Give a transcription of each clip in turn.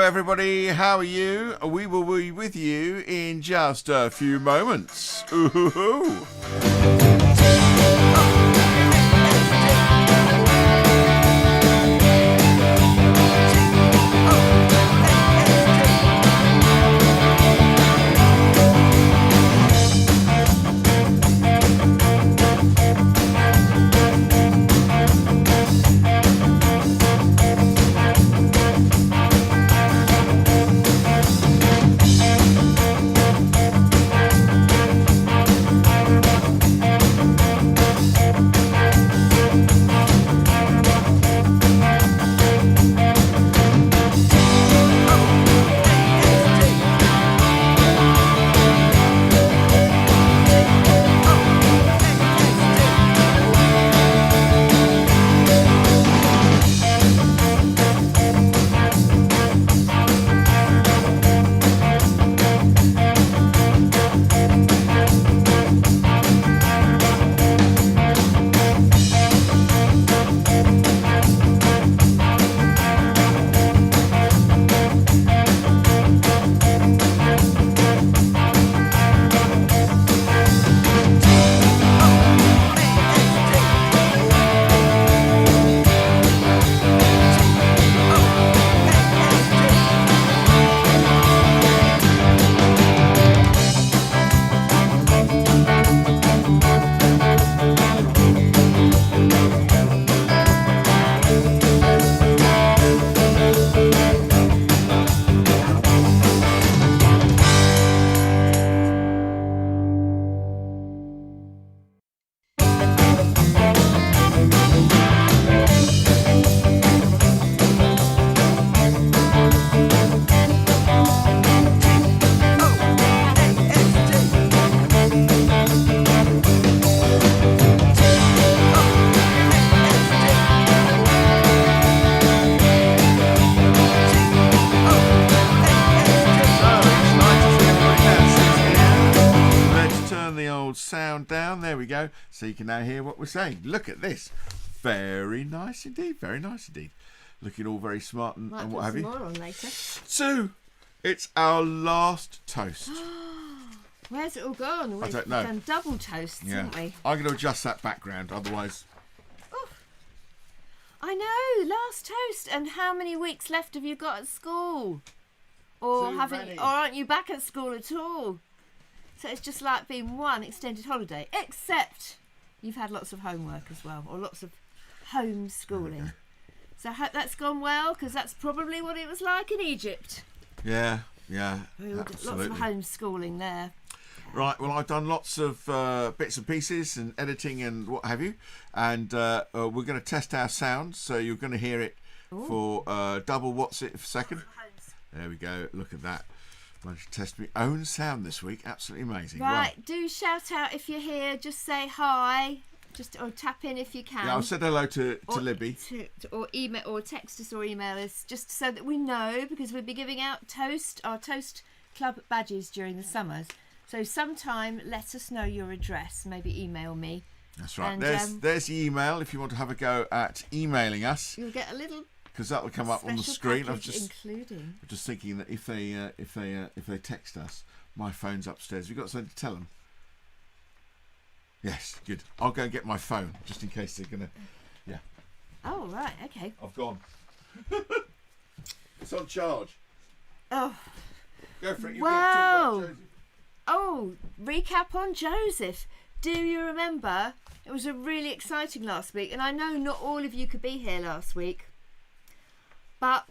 everybody, how are you? We will be with you in just a few moments. Ooh-hoo-hoo. Down, there we go, so you can now hear what we're saying. Look at this, very nice indeed, very nice indeed. Looking all very smart and what have you. More on later. So, it's our last toast. Where's it all gone? I don't know. We've done double toasts, haven't we? I'm going to adjust that background, otherwise. Oh, I know, last toast. And how many weeks left have you got at school? Or aren't you back at school at all? So it's just like being one extended holiday, except you've had lots of homework as well, or lots of homeschooling. Okay. So I hope that's gone well, because that's probably what it was like in Egypt. Yeah, absolutely. Lots of homeschooling there. Right, well, I've done lots of bits and pieces and editing and what have you, and we're going to test our sound, so you're going to hear it for double what's it for a second. There we go, look at that. Managed to test my own sound this week. Absolutely amazing. Right, do shout out if you're here. Just say hi. Or tap in if you can. Yeah, I've said hello to Libby. Or email or text us or email us, just so that we know, because we'll be giving out our Toast Club badges during the summers. So sometime let us know your address. Maybe email me. That's right. And, there's the email if you want to have a go at emailing us. You'll get a little. Because that will come up on the screen. I'm just thinking that if they text us, my phone's upstairs. Have you got something to tell them? Yes, good. I'll go and get my phone just in case they're gonna. Yeah. Oh right, okay. I've gone. It's on charge. Oh. Go for it. Wow. Oh, recap on Joseph. Do you remember? It was a really exciting last week, and I know not all of you could be here last week. But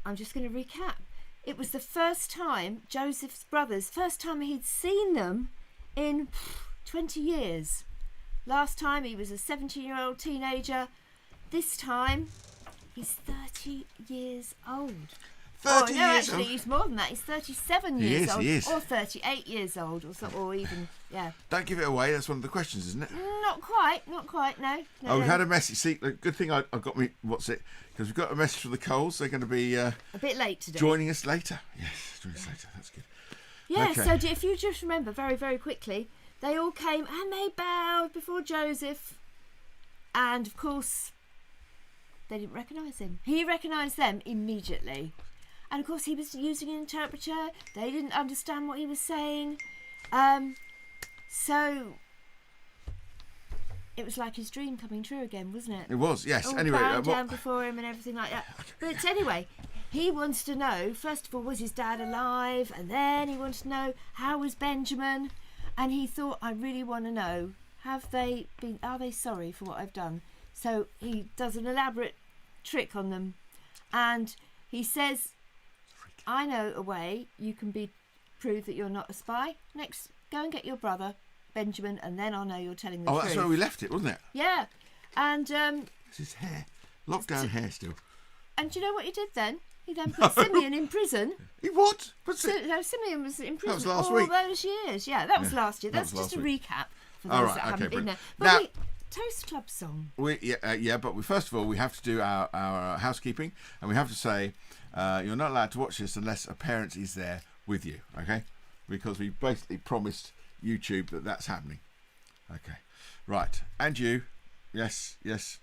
I'm just going to recap. It was the first time, Joseph's brothers, first time he'd seen them in 20 years. Last time he was a 17-year-old teenager. This time he's 30 years old. 30 no, years actually, old. He's more than that. He's 37 years old. He is. Or 38 years old, or even, yeah. Don't give it away. That's one of the questions, isn't it? Not quite, no. We've had a message. See, the good thing I got me, because we've got a message from the Coles. They're going to be a bit late today. Joining us later. Yes, joining us later. That's good. Yeah, okay. So if you just remember very, very quickly, they all came and they bowed before Joseph. And, of course, they didn't recognise him. He recognised them immediately. And of course he was using an interpreter. They didn't understand what he was saying. So it was like his dream coming true again, wasn't it? It was, yes. All Anyway, bowing down before him and everything like that. But anyway, he wants to know, first of all, was his dad alive? And then he wants to know, how was Benjamin? And he thought, I really want to know, are they sorry for what I've done? So he does an elaborate trick on them. And he says, I know a way you can prove that you're not a spy. Next, go and get your brother, Benjamin, and then I'll know you're telling the truth. Oh, that's where we left it, wasn't it? Yeah. And This is hair. Lockdown hair still. and do you know what he did then? He then put Simeon in prison. He what? Simeon was in prison was last all week. those years. Yeah, that was Yeah, last year. that That's was just a last week. recap for those All that right, haven't okay, been there. brilliant. But Now- wait, Toast Club song. But first of all, we have to do our housekeeping, and we have to say you're not allowed to watch this unless a parent is there with you, okay? Because we basically promised YouTube that that's happening. Okay, right, and you, yes.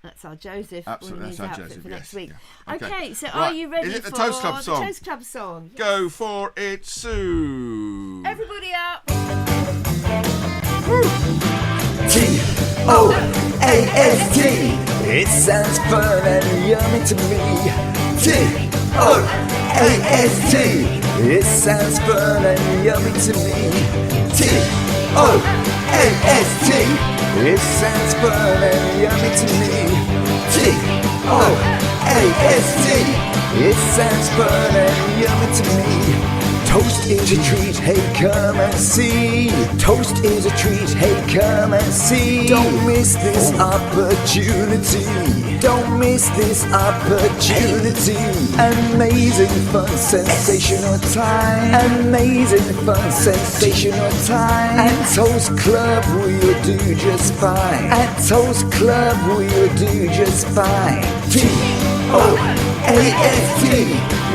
That's our Joseph. Absolutely, all in his that's our outfit Joseph, for next yes, week. yeah. Okay, so Right, are you ready is it the for Toast Club song? the Toast Club song? Go for it, Sue. Everybody up. Toast. It sounds fun and yummy to me. Toast. It sounds fun and yummy to me. Toast. It sounds fun and yummy to me. Toast. It sounds fun and yummy to me. Toast is a treat, hey come and see. Toast is a treat, hey come and see. Don't miss this opportunity. Don't miss this opportunity. Amazing fun, sensational time. Amazing fun, sensational time. At Toast Club we'll do just fine. At Toast Club we'll do just fine. Toast.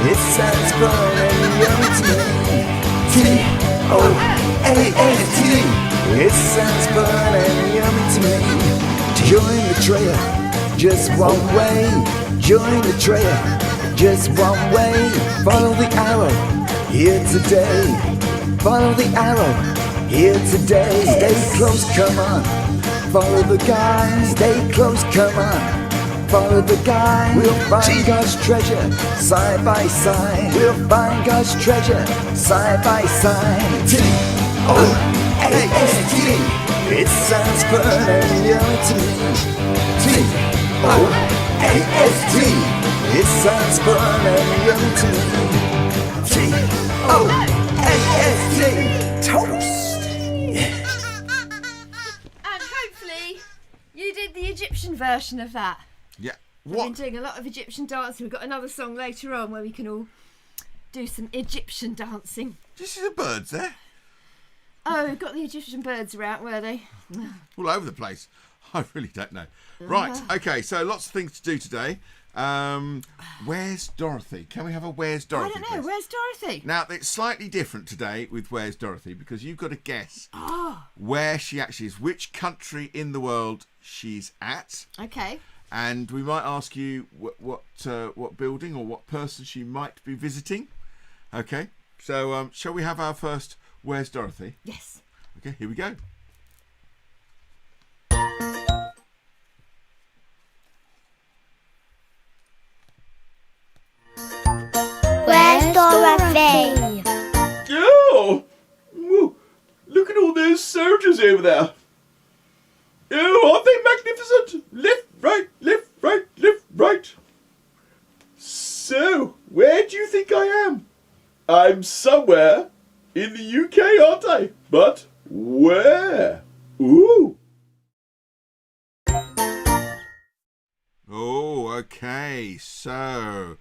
It sounds fun and yummy to me. Toast. It sounds fun and yummy to me. Join the trail, just one way. Join the trail, just one way. Follow the arrow, here today. Follow the arrow, here today. Stay close, come on. Follow the guy. Stay close, come on. Follow the guide. We'll find God's treasure side by side. We'll find God's treasure side by side. Toast. It sounds fun and yummy to me. Toast. It sounds fun and yummy to me. Toast. And hopefully you did the Egyptian version of that. Yeah. We've What? been doing a lot of Egyptian dancing. We've got another song later on where we can all do some Egyptian dancing. Did you see the birds there? Oh, we've got the Egyptian birds are out, were they? All over the place. I really don't know. Right, okay, so lots of things to do today. Where's Dorothy? Can we have a Where's I Dorothy? don't know. please? Where's Dorothy? Now, it's slightly different today with Where's Dorothy because you've got to guess where she actually is, which country in the world she's at. Okay. And we might ask you what building or what person she might be visiting. Okay, so shall we have our first Where's Dorothy? Yes. Okay, here we go. Where's Dorothy? Oh, whoa, look at all those soldiers over there. Oh, aren't they magnificent? Left, right, left, right, left, right. So, where do you think I am? I'm somewhere in the UK, aren't I? But where? Ooh. Oh, okay. So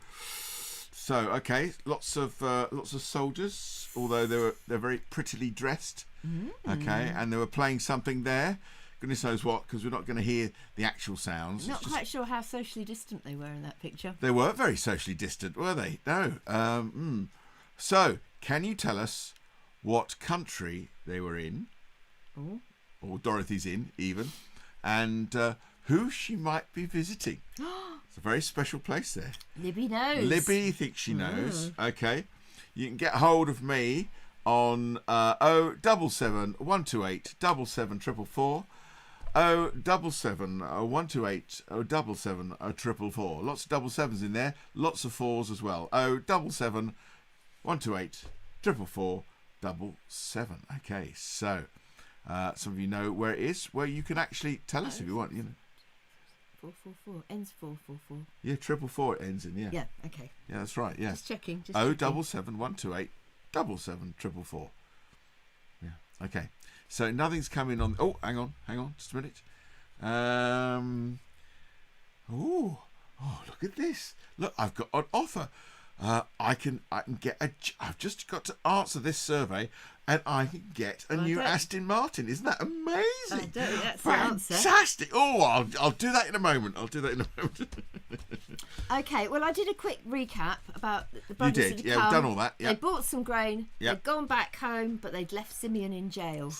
okay, lots of soldiers, although they're very prettily dressed. Okay, and they were playing something there. Goodness knows what, because we're not going to hear the actual sounds. Not It's just- quite sure how socially distant they were in that picture. They weren't very socially distant, were they? No. So, can you tell us what country they were in, or Dorothy's in, even, and who she might be visiting? It's a very special place there. Libby knows. Libby thinks she knows. Okay. You can get hold of me on 077 128 77444. 077 128 77444. Lots of double sevens in there. Lots of fours as well. 077 128 744. Okay, so some of you know where it is, where you can actually tell us if you want. 444 ends 444. Yeah, 444 it ends in. Yeah. Okay. Yeah, that's right. Yeah. Just checking. 077 128 77444. Yeah. Okay. So nothing's coming on. Oh, hang on, just a minute. Oh, look at this. Look, I've got an offer. I can get I've just got to answer this survey, and I can get a new Aston Martin. Isn't that amazing? That's the answer. Fantastic. Oh, I'll do that in a moment. Okay, well, I did a quick recap about the brothers. You did, yeah, we've done all that. Yeah. They bought some grain, Yep. they'd gone back home, but they'd left Simeon in jail.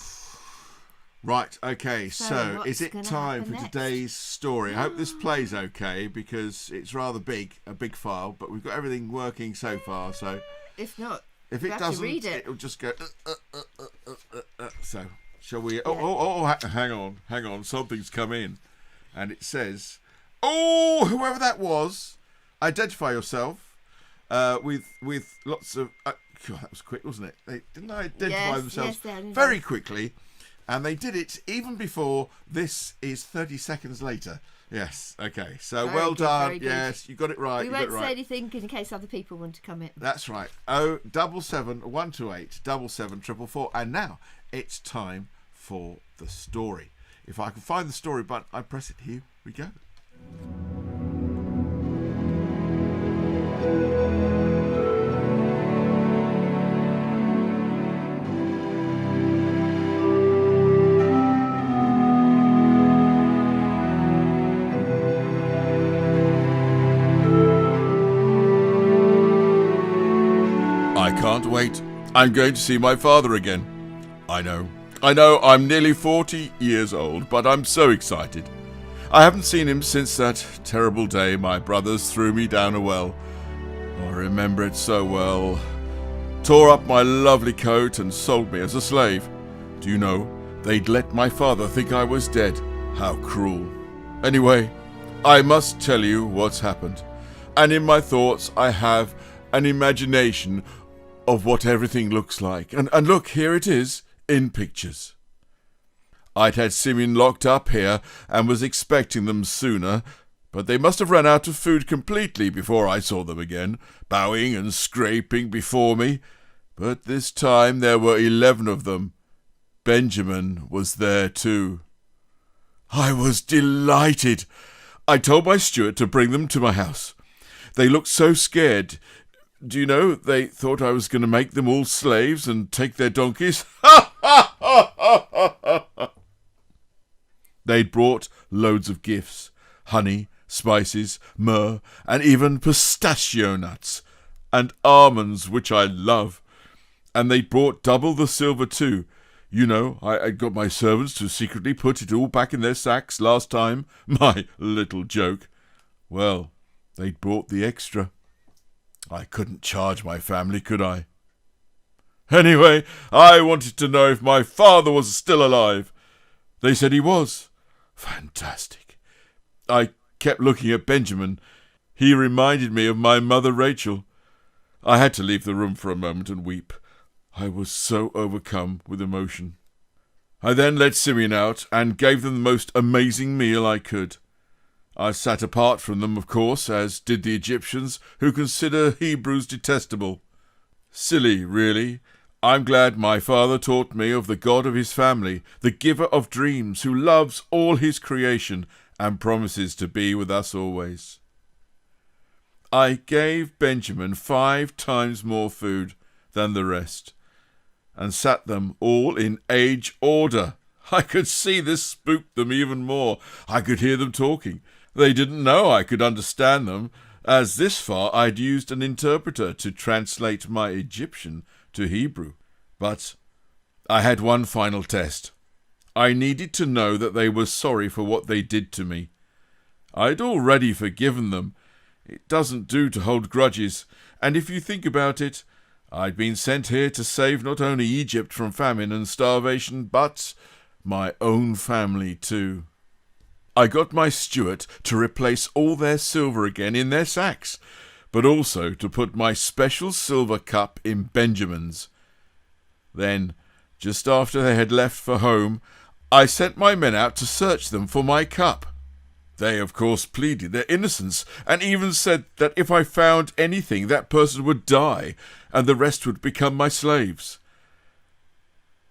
Right, okay, so what's is it gonna time happen for next? today's story? I hope this plays okay, because it's rather big, a big file, but we've got everything working so far, so If not, if you it have to doesn't, read it. it'll just go... So, shall we... Hang on, something's come in. And it says, whoever that was, identify yourself with lots of... God, that was quick, wasn't it? They didn't identify themselves very quickly. And they did it even before this is 30 seconds later. Yes, okay. So Very well good, done. very good. Yes, you got it right. We You got won't it say right. anything in case other people want to come in. That's right. 077 128 77444. And now it's time for the story. If I can find the story button, I press it. Here we go. I can't wait. I'm going to see my father again. I know, I'm nearly 40 years old, but I'm so excited. I haven't seen him since that terrible day my brothers threw me down a well. I remember it so well. Tore up my lovely coat and sold me as a slave. Do you know, they'd let my father think I was dead. How cruel. Anyway, I must tell you what's happened. And in my thoughts I have an imagination of what everything looks like. And look, here it is, in pictures. I'd had Simeon locked up here and was expecting them sooner, but they must have run out of food completely before I saw them again, bowing and scraping before me. But this time there were 11 of them. Benjamin was there too. I was delighted. I told my steward to bring them to my house. They looked so scared. Do you know, they thought I was going to make them all slaves and take their donkeys. They'd brought loads of gifts, honey, spices, myrrh, and even pistachio nuts, and almonds, which I love. And they'd brought double the silver too. You know, I got my servants to secretly put it all back in their sacks last time. My little joke. Well, they'd brought the extra. I couldn't charge my family, could I? Anyway, I wanted to know if my father was still alive. They said he was. Fantastic. I kept looking at Benjamin. He reminded me of my mother Rachel. I had to leave the room for a moment and weep. I was so overcome with emotion. I then led Simeon out and gave them the most amazing meal I could. I sat apart from them, of course, as did the Egyptians, who consider Hebrews detestable. Silly, really. I'm glad my father taught me of the God of his family, the giver of dreams, who loves all his creation and promises to be with us always. I gave Benjamin 5 times more food than the rest, and sat them all in age order. I could see this spooked them even more. I could hear them talking. They didn't know I could understand them, as this far I'd used an interpreter to translate my Egyptian to Hebrew. But I had one final test. I needed to know that they were sorry for what they did to me. I'd already forgiven them. It doesn't do to hold grudges, and if you think about it, I'd been sent here to save not only Egypt from famine and starvation, but my own family too. I got my steward to replace all their silver again in their sacks, but also to put my special silver cup in Benjamin's. Then, just after they had left for home, I sent my men out to search them for my cup. They, of course, pleaded their innocence, and even said that if I found anything, that person would die, and the rest would become my slaves.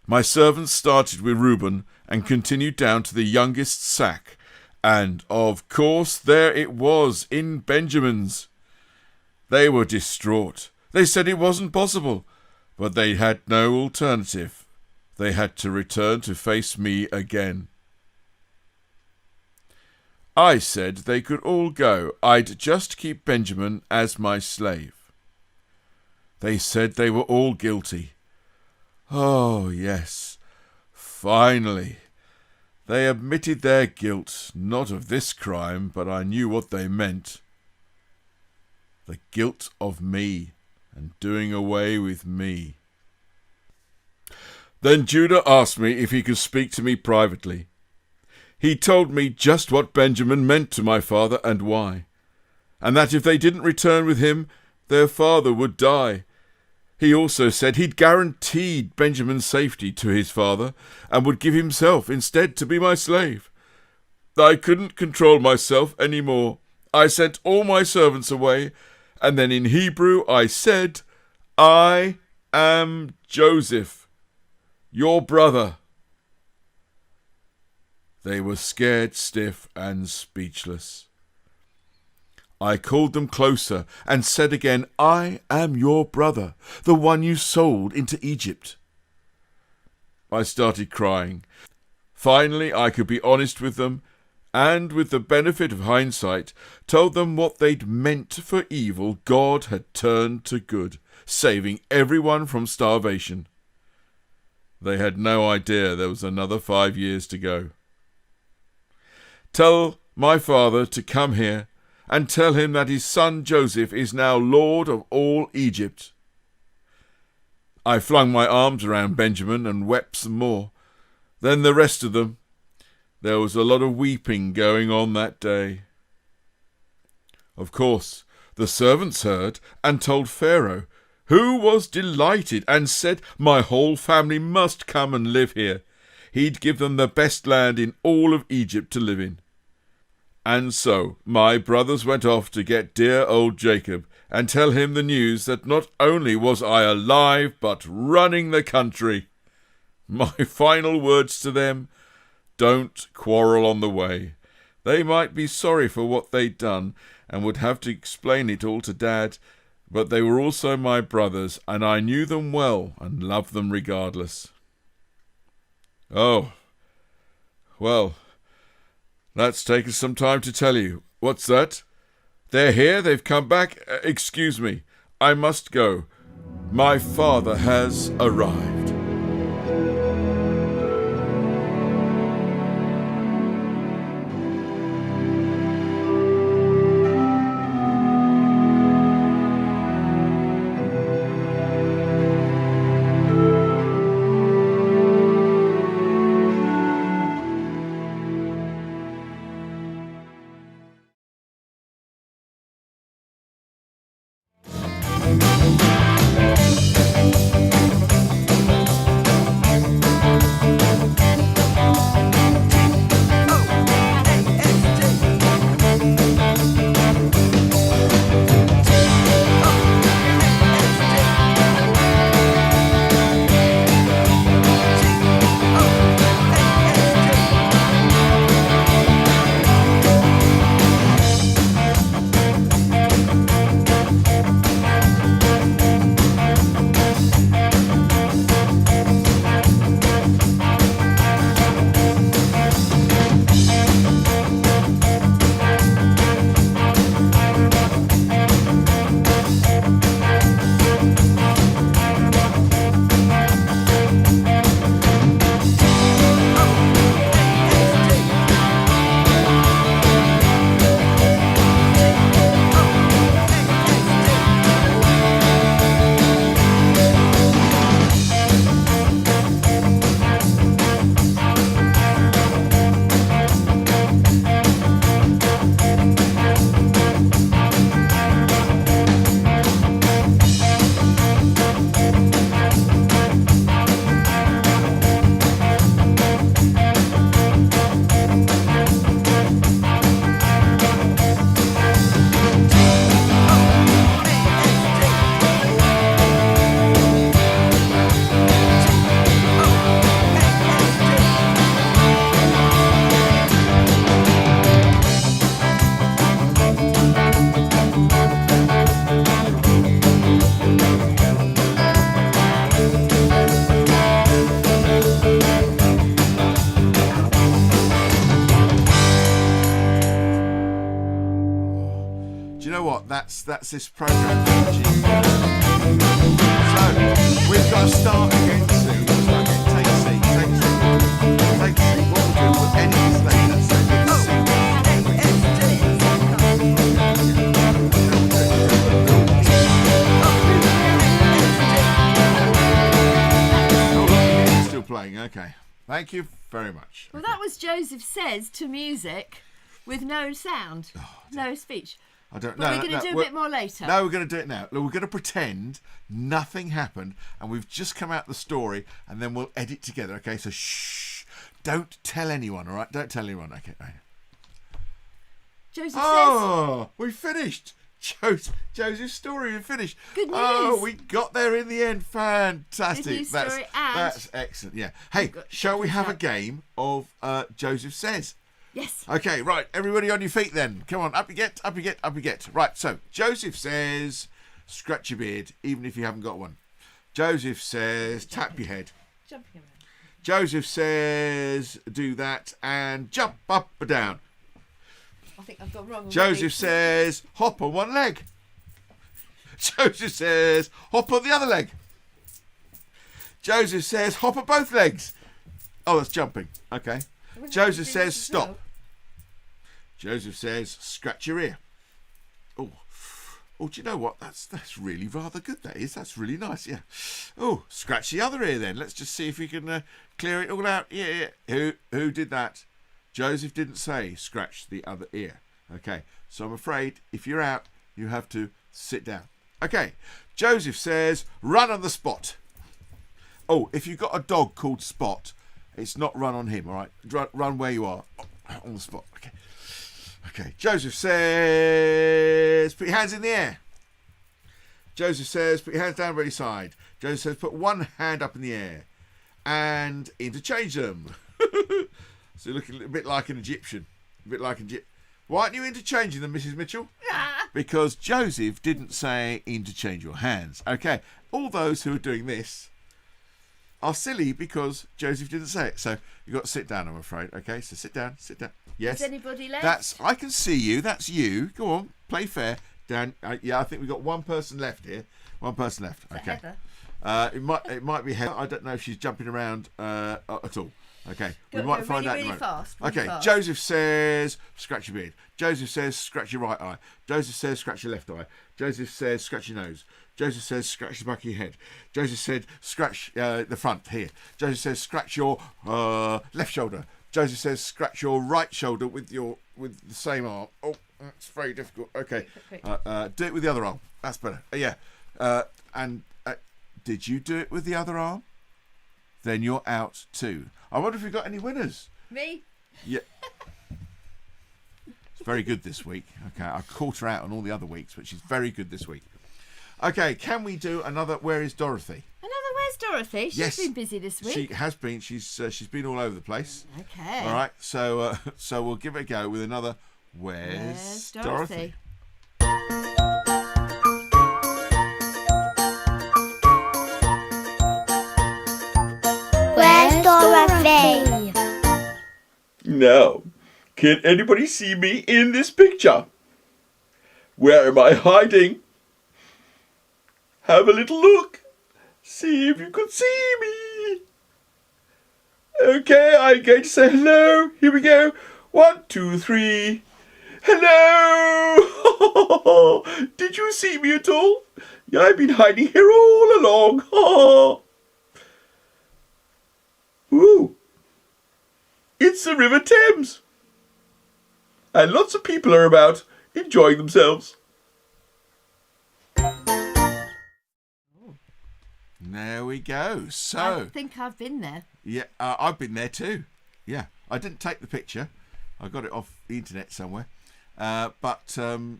My servants started with Reuben and continued down to the youngest sack, and, of course, there it was in Benjamin's. They were distraught. They said it wasn't possible, but they had no alternative. They had to return to face me again. I said they could all go. I'd just keep Benjamin as my slave. They said they were all guilty. Oh, yes, finally. They admitted their guilt, not of this crime, but I knew what they meant. The guilt of me, and doing away with me. Then Judah asked me if he could speak to me privately. He told me just what Benjamin meant to my father and why, and that if they didn't return with him, their father would die. He also said he'd guaranteed Benjamin's safety to his father and would give himself instead to be my slave. I couldn't control myself any more. I sent all my servants away, and then in Hebrew I said, I am Joseph, your brother. They were scared stiff and speechless. I called them closer and said again, I am your brother, the one you sold into Egypt. I started crying. Finally, I could be honest with them, and with the benefit of hindsight, told them what they'd meant for evil God had turned to good, saving everyone from starvation. They had no idea there was another 5 years to go. Tell my father to come here, and tell him that his son Joseph is now Lord of all Egypt. I flung my arms around Benjamin and wept some more. Then the rest of them. There was a lot of weeping going on that day. Of course, the servants heard and told Pharaoh, who was delighted and said my whole family must come and live here. He'd give them the best land in all of Egypt to live in. And so my brothers went off to get dear old Jacob and tell him the news that not only was I alive, but running the country. My final words to them, don't quarrel on the way. They might be sorry for what they'd done and would have to explain it all to Dad, but they were also my brothers, and I knew them well and loved them regardless. Oh, well, that's taken some time to tell you. What's that? They're here? They've come back? Excuse me. I must go. My father has arrived. Do you know what? That's this program. So we've got to start again soon. So take a seat. Take a seat. Take a seat. What we'll do, we'll edit this later. So take a seat. Oh, still playing. Okay. Thank you very much. Well, that was Joseph Says to music with no sound, no speech. I don't But know. we're going to do a bit more later. No, we're going to do it now. We're going to pretend nothing happened and we've just come out the story and then we'll edit together. Okay, so shh. Don't tell anyone, all right? Don't tell anyone. Okay. Right. Joseph Oh, we finished. Joseph's story, we finished. Good news. Oh, we got there in the end. Fantastic. Good news story and- that's excellent. Yeah. Hey, shall we have a game of Joseph Says? says. Yes. Okay, right. Everybody on your feet then. Come on, up you get, up you get, up you get. Right, so Joseph says, scratch your beard, even if you haven't got one. Joseph says, tap your head. Jumping around. Joseph says, do that and jump up or down. I think I've got wrong. Joseph says, hop on one leg. Joseph says, hop on the other leg. Joseph says, hop on both legs. Oh, that's jumping. Okay. Joseph says, stop. Joseph says, scratch your ear. Oh, do you know what? That's really rather good, that is. That's really nice, yeah. Oh, scratch the other ear then. Let's just see if we can clear it all out. Yeah. Who did that? Joseph didn't say scratch the other ear. Okay, so I'm afraid if you're out, you have to sit down. Okay, Joseph says, run on the spot. Oh, if you've got a dog called Spot, it's not run on him, all right? Run where you are, on the spot. Okay. Joseph says, put your hands in the air. Joseph says, put your hands down ready side. Joseph says, put one hand up in the air and interchange them. So you look a little bit like an Egyptian. Why aren't you interchanging them, Mrs. Mitchell? Because Joseph didn't say interchange your hands. Okay, all those who are doing this are silly because Joseph didn't say it. So you've got to sit down, I'm afraid. Okay, so sit down. Yes. Is anybody left? I can see you. That's you. Go on, play fair. Down. Yeah, I think we've got one person left here. One person left. Okay. Heather. It might be Heather. I don't know if she's jumping around at all. Okay, we Go- might go find really, out. really in a moment. fast, really Okay, fast. Joseph says, scratch your beard. Joseph says, scratch your right eye. Joseph says, scratch your left eye. Joseph says, scratch your nose. Joseph says, scratch the back of your head. Joseph said, scratch the front here. Joseph says, scratch your left shoulder. Joseph says, scratch your right shoulder with the same arm. Oh, that's very difficult. Okay, Quick. do it with the other arm. That's better. Yeah, and did you do it with the other arm? Then you're out too. I wonder if we've got any winners. Me? Yeah. It's very good this week. Okay, I caught her out on all the other weeks, but she's very good this week. Okay, can we do another Where is Dorothy? Another Where's Dorothy? She's been busy this week. She has been. She's been all over the place. Okay. All right, so we'll give it a go with another Where's Dorothy? Where's Dorothy? Now, can anybody see me in this picture? Where am I hiding? Have a little look. See if you can see me. Okay, I'm going to say hello. Here we go. 1, 2, 3. Hello! Did you see me at all? I've been hiding here all along. Ooh. It's the River Thames. And lots of people are about, enjoying themselves. There we go. I So think I've been there. yeah, I've been there too. Yeah, I didn't take the picture. I got it off the internet somewhere. So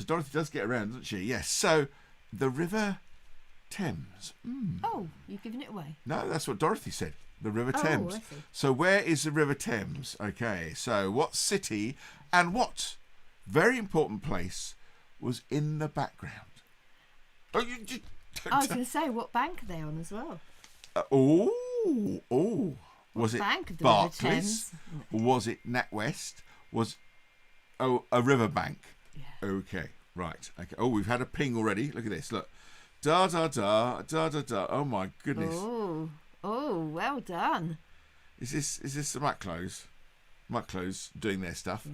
Dorothy does get around, doesn't she? Yes. So the River Thames. Oh, you're giving it away. No, that's what Dorothy said. The River Oh, Thames. I see. So where is the River Thames? Okay. So what city and what very important place was in the background? Oh, you don't I was going to say, what bank are they on as well? Was it bank of the River Barclays? Thames? Was it NatWest? Was a river bank? Okay, right. Okay. Oh, we've had a ping already. Look at this. Look. Da da da da da da. Oh my goodness. Oh, well done. Is this the Mucklows? Mucklows doing their stuff.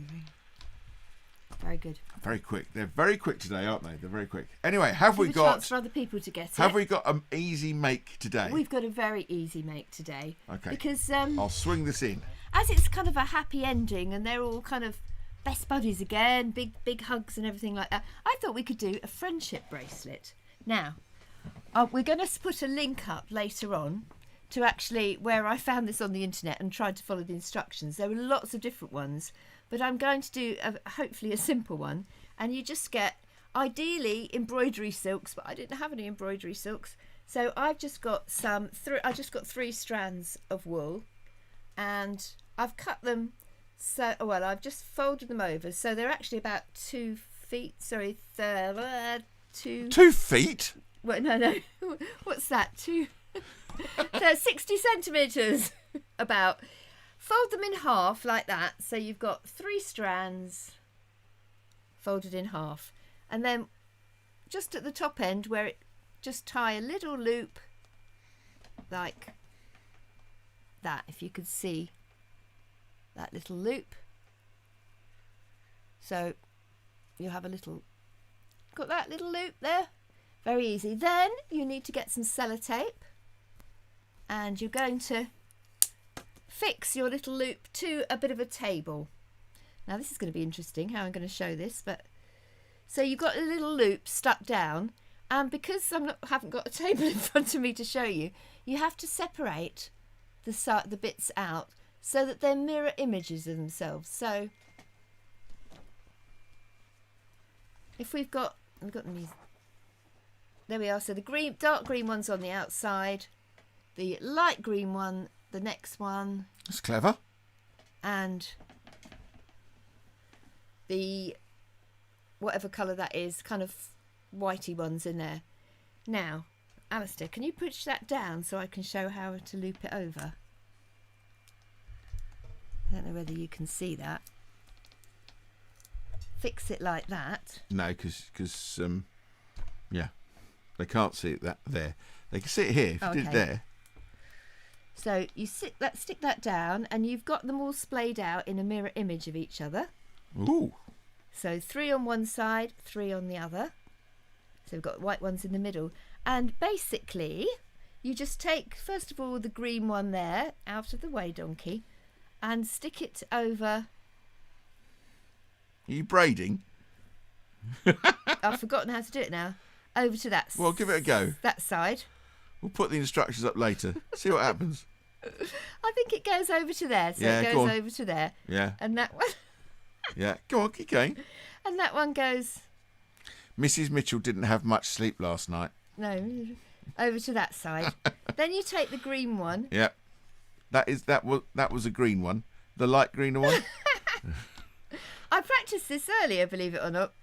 Very good. Very quick. They're very quick today, aren't they? They're very quick. Anyway, have we Give a got? chance for other people to get it. Have we got an easy make today? We've got a very easy make today. Okay. Because I'll swing this in. as it's kind of a happy ending and they're all kind of best buddies again, big hugs and everything like that, I thought we could do a friendship bracelet. Now, we're going to put a link up later on to actually where I found this on the internet and tried to follow the instructions. There were lots of different ones, but I'm going to do hopefully a simple one, and you just get ideally embroidery silks, but I didn't have any embroidery silks, so I've just got three strands of wool, and I've cut them I've just folded them over, so they're actually about 2 feet. Sorry, 2 feet. Well, no. What's that? They're 60 centimetres. About. Fold them in half like that. So you've got 3 strands folded in half. And then just at the top end where it just tie a little loop like that, if you could see that little loop. So you have got that little loop there. Very easy. Then you need to get some sellotape, and you're going to fix your little loop to a bit of a table. Now this is going to be interesting how I'm going to show this, but so you've got a little loop stuck down, and because haven't got a table in front of me to show you, you have to separate the bits out so that they're mirror images of themselves. So if we've got these. There we are. So the dark green one's on the outside, the light green one, the next one. That's clever. And the whatever colour that is, kind of whitey ones in there. Now, Alistair, can you push that down so I can show how to loop it over? I don't know whether you can see that. Fix it like that. No, because yeah. They can't see it there. They can see it here if you did it there. So you stick that down, and you've got them all splayed out in a mirror image of each other. Ooh. So 3 on one side, 3 on the other. So we've got white ones in the middle. And basically, you just take, first of all, the green one there, out of the way, donkey, and stick it over. Are you braiding? I've forgotten how to do it now. Over to that. Well, give it a go. That side. We'll put the instructions up later. See what happens. I think it goes over to there. So Yeah, it go goes on. over to there. Yeah. And that one. Yeah. Go on, keep going. And that one goes. Mrs. Mitchell didn't have much sleep last night. No. Over to that side. Then you take the green one. Yeah. That was a green one. The light green one. I practiced this earlier, believe it or not.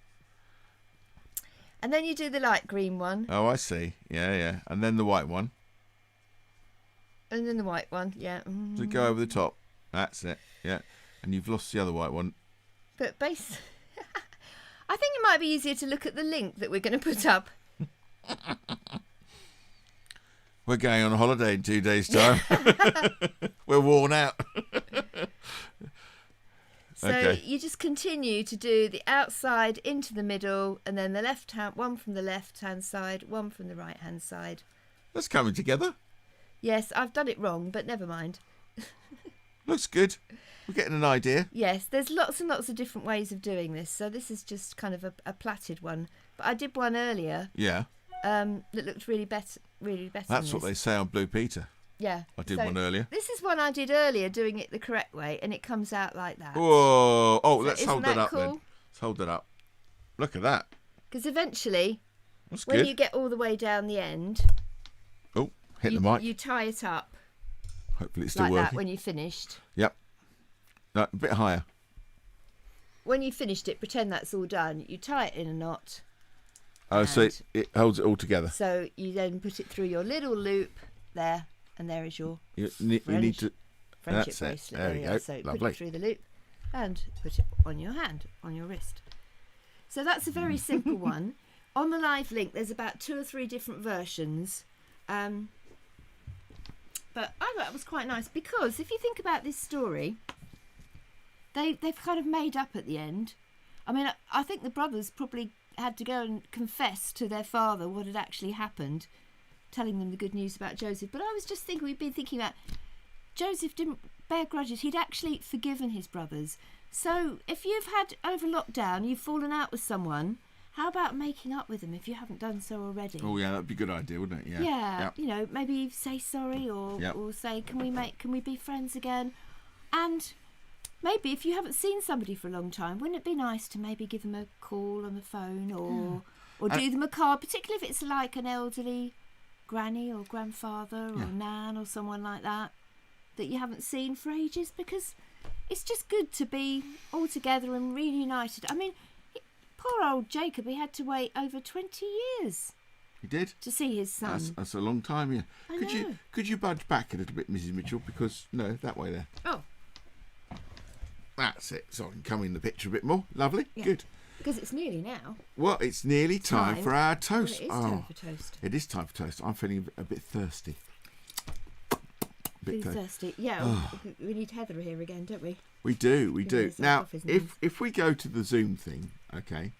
And then you do the light green one. Oh, I see. Yeah. And then the white one. And then the white one, yeah. So go over the top. That's it. Yeah. And you've lost the other white one. But I think it might be easier to look at the link that we're going to put up. We're going on a holiday in 2 days' time. We're worn out. So Okay. you just continue to do the outside into the middle, and then the left hand, one from the left hand side, one from the right hand side. That's coming together. Yes, I've done it wrong, but never mind. Looks good. We're getting an idea. Yes, there's lots and lots of different ways of doing this. So this is just kind of a plaited one. But I did one earlier Yeah. that looked really better. That's what they say on Blue Peter. Yeah. I did So one earlier. This is one I did earlier, doing it the correct way, and it comes out like that. Whoa. Oh, So let's isn't hold that up cool? then. Let's hold that up. Look at that. Because eventually, That's when good. you get all the way down the end, Oh, hit you, the mic. you tie it up Hopefully it's still like working. that when you finished. Yep. No, a bit higher. When you finished it, pretend that's all done. You tie it in a knot. Oh, so And- it holds it all together. So you then put it through your little loop there, and there is your You need to. friendship That's it. bracelet. There we we go. are. So put Lovely. it through the loop and put it on your hand, on your wrist. So that's a very simple one. On the live link, there's about 2 or 3 different versions. But I thought it was quite nice because if you think about this story, they've kind of made up at the end. I mean, I think the brothers probably had to go and confess to their father what had actually happened, telling them the good news about Joseph. But I was just thinking, we've been thinking about Joseph didn't bear grudges. He'd actually forgiven his brothers. So if you've had, over lockdown, you've fallen out with someone, how about making up with them if you haven't done so already? Oh yeah, that'd be a good idea, wouldn't it? Yeah. Yeah. You know, maybe say sorry or say, can we be friends again? And maybe if you haven't seen somebody for a long time, wouldn't it be nice to maybe give them a call on the phone or do them a card, particularly if it's like an elderly granny or grandfather or nan or someone like that you haven't seen for ages, because it's just good to be all together and reunited. I mean, poor old Jacob, he had to wait over 20 years. He did? To see his son. That's a long time, yeah. I know. Could you budge back a little bit, Mrs. Mitchell? Because, no, that way there. Oh. That's it. So I can come in the picture a bit more. Lovely. Yeah. Good. Because it's nearly now. Well, it's nearly time for our toast. Well, it is time for toast. It is time for toast. I'm feeling a bit thirsty. Feeling thirsty. Yeah, we need Heather here again, don't we? We do. It's Now, off, isn't it? if we go to the Zoom thing, okay,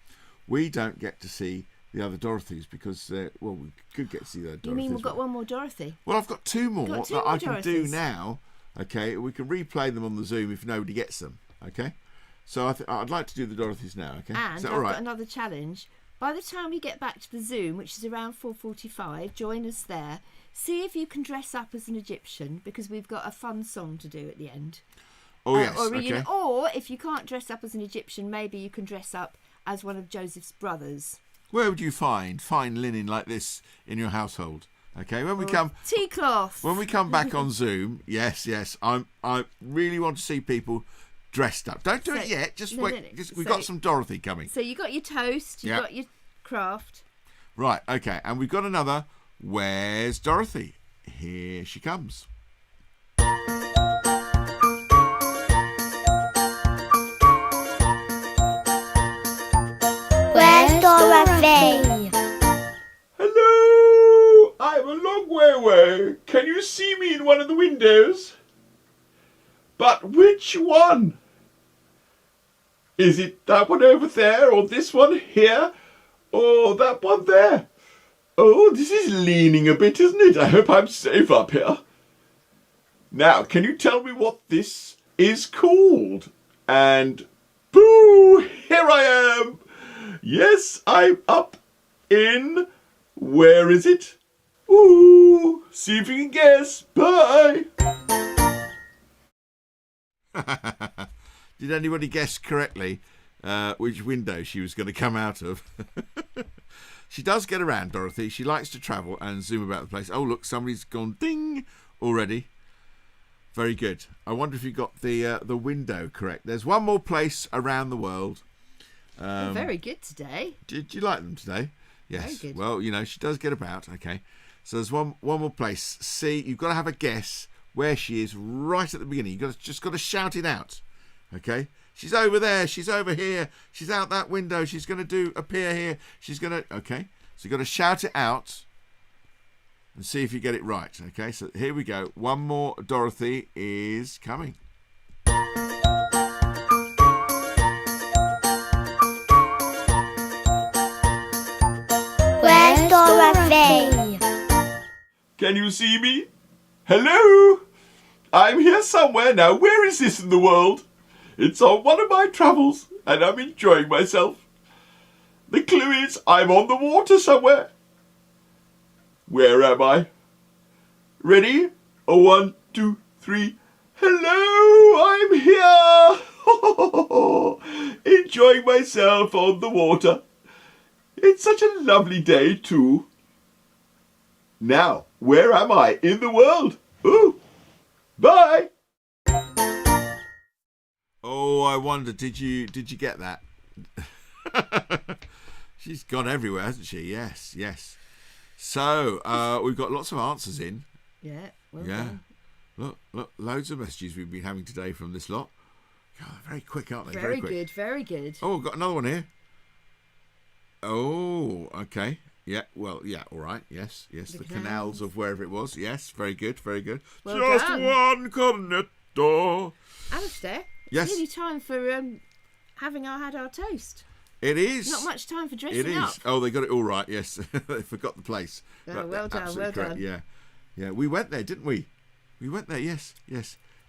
we don't get to see the other Dorothys because, we could get to see the other Dorothys. You mean we've got one more Dorothy? Well, I've got 2 more Got 2 that more I can do Dorothys. now. Okay, we can replay them on the Zoom if nobody gets them. Okay, so I'd like to do the Dorothys now. Okay, And is that I've all right? got another challenge. By the time we get back to the Zoom, which is around 4:45, join us there. See if you can dress up as an Egyptian, because we've got a fun song to do at the end. Oh yes, or, okay. or if you can't dress up as an Egyptian, maybe you can dress up as one of Joseph's brothers. Where would you find fine linen like this in your household? Okay, when we come Tea cloth. when we come back on Zoom, yes, I really want to see people dressed up. Don't do it yet. Just no, wait. no. We've So- got some Dorothy coming. So you got your toast, you Yep. got your craft. Right. Okay, and we've got another. Where's Dorothy? Here she comes. Where's Dorothy? Hello! I'm a long way away. Can you see me in one of the windows? But which one? Is it that one over there, or this one here, or that one there? Oh, this is leaning a bit, isn't it? I hope I'm safe up here. Now, can you tell me what this is called? And boo! Here I am! Yes, I'm up in... Where is it? Ooh! See if you can guess. Bye! Did anybody guess correctly which window she was going to come out of? She does get around, Dorothy. She likes to travel and zoom about the place. Oh, look, somebody's gone ding already. Very good. I wonder if you got the window correct. There's one more place around the world. Very good today. Did you like them today? Yes. Very good. Well, she does get about. Okay. So there's one more place. See, you've got to have a guess where she is right at the beginning. You've just got to shout it out. Okay. She's over there. She's over here. She's out that window. She's going to appear here. She's going to... Okay. So you've got to shout it out and see if you get it right. Okay. So here we go. One more Dorothy is coming. Where's Dorothy? Can you see me? Hello? I'm here somewhere now. Where is this in the world? It's on one of my travels, and I'm enjoying myself. The clue is I'm on the water somewhere. Where am I? Ready? 1, 2, 3. Hello, I'm here. Enjoying myself on the water. It's such a lovely day too. Now, where am I in the world? Ooh, bye. Oh, I wonder, did you get that? She's gone everywhere, hasn't she? Yes. So, we've got lots of answers in. Yeah. Well Yeah. done. Look, loads of messages we've been having today from this lot. God, they're very quick, aren't they? Very good. Very good. Oh, we've got another one here. Oh, okay. Yeah, well, yeah, all right. Yes. The canals. canals of wherever it was. Yes, very good, very good. Well Just done. one cornetto. Alistair, it's Yes. nearly time for having had our toast. It is. Not much time for dressing It is. up. Oh, they got it all right. Yes, they forgot the place. Oh, well done, absolutely well correct. done. Yeah. We went there, didn't we? We went there. Yes. Do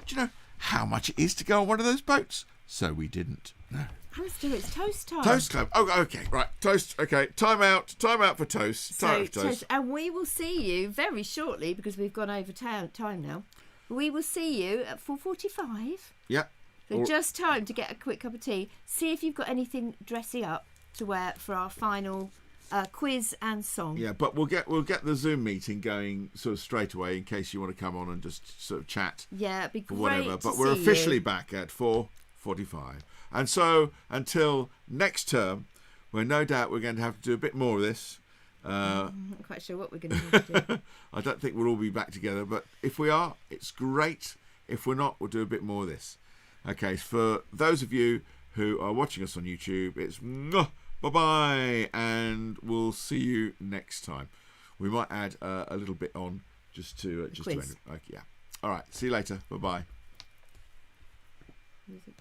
you know how much it is to go on one of those boats? So we didn't. No. Alistair, it's toast time. Toast club. Oh, okay. Right. Toast. Okay. Time out for toast. Time out for toast. And we will see you very shortly because we've gone over time now. We will see you at 4:45. Yeah. So Or- just time to get a quick cup of tea. See if you've got anything dressy up to wear for our final quiz and song. Yeah, but we'll get the Zoom meeting going sort of straight away in case you want to come on and just sort of chat Yeah, it'd be or great whatever. to But we're see officially you. back at 4:45, and so until next term, where no doubt we're going to have to do a bit more of this. I'm not quite sure what we're going to have to do. I don't think we'll all be back together, but if we are, it's great. If we're not, we'll do a bit more of this. Okay, for those of you who are watching us on YouTube, it's bye-bye, and we'll see you next time. We might add a little bit on just to end quiz. it. Okay, yeah. All right, see you later. Bye-bye. Music.